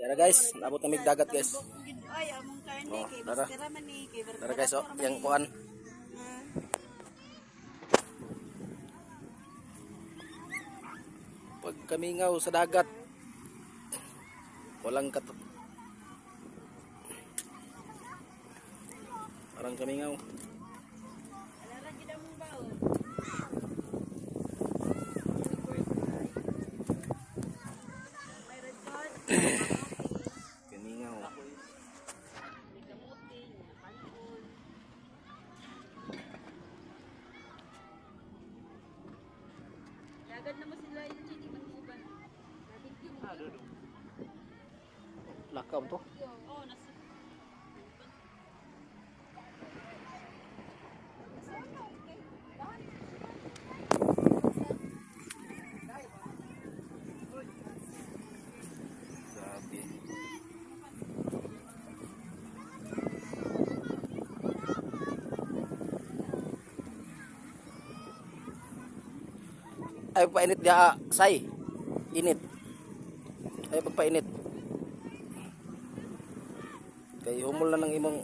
Tara guys, nabot na mig dagat guys. Ay, among karne Oh, kay tara. baskara man ni kay Tara guys, oh, yang kuan. Pag kamingaw sa dagat, walang parang kamingaw. Alara gid among baon. May red card. Kamingaw. May kamuti, panol. Lagad naman sila yung chini man mo ba? Lagad yung. Lakam to. Oh, nasa. Grabe. Ay painit dia say. Init. Ay pagpainit. Kay humol na ng imong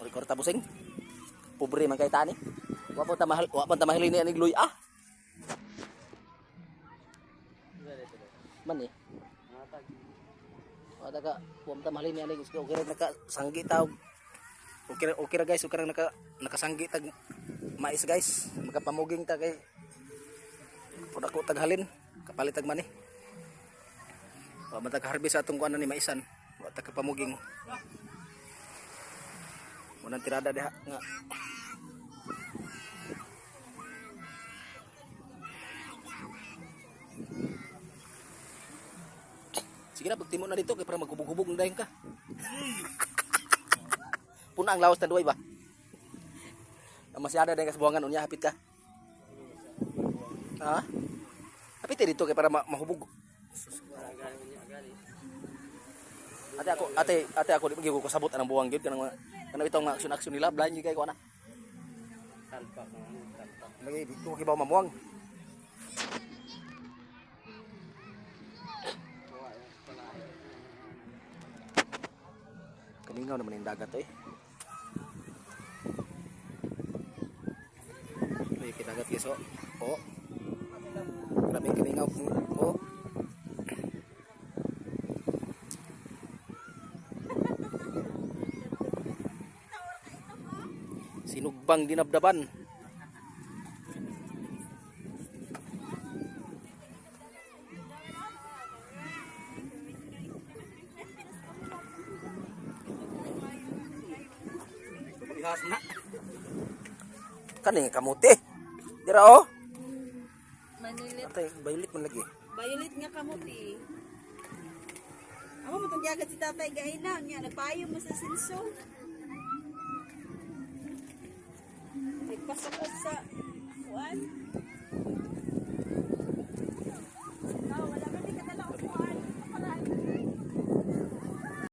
rekorta busing. Pobre man kay tani. Wa pa ta mahal ni anig luy ah. Man eh. Wa ta ka wa ta mahal ni anig okay ra naka sanggi taw. Okay ra guys, okay ra nakasanggi tag mais guys. Magapamuging ta kay pud ako taghalin kapalit tag mani. Wa man tag harvest atong kuan ni maisan. Wa ta kapamuging. Munang tirada diha nga. Sige na pagtimo na dito kay para maghubog-hubog na dayon ka. Puna ang lawas na duway ba? Masyada dayon ka sa buwangan unya hapit ka. Ha? Hapit dito kay para mahubog. Ate ako di magiging ko sabot anang buwang gyud kanang itong mga aksyon nila blind kay ko ana. Talpa ko talpa. Lagi dito kibaw mamuwang. Kamingaw naman yung dagat eh. May dagat guys oh. Oh. Grabe kamingaw. Oh. Sinugbang dinabdaban. Ihas na. Kaning kamuti. Dira oh. Manilit. Atay violet man lagi. Violet nga kamuti. Ako matong giagad si tatay gainan niya nagpayo mo sa sinso. Nagpasok ko sa kuan.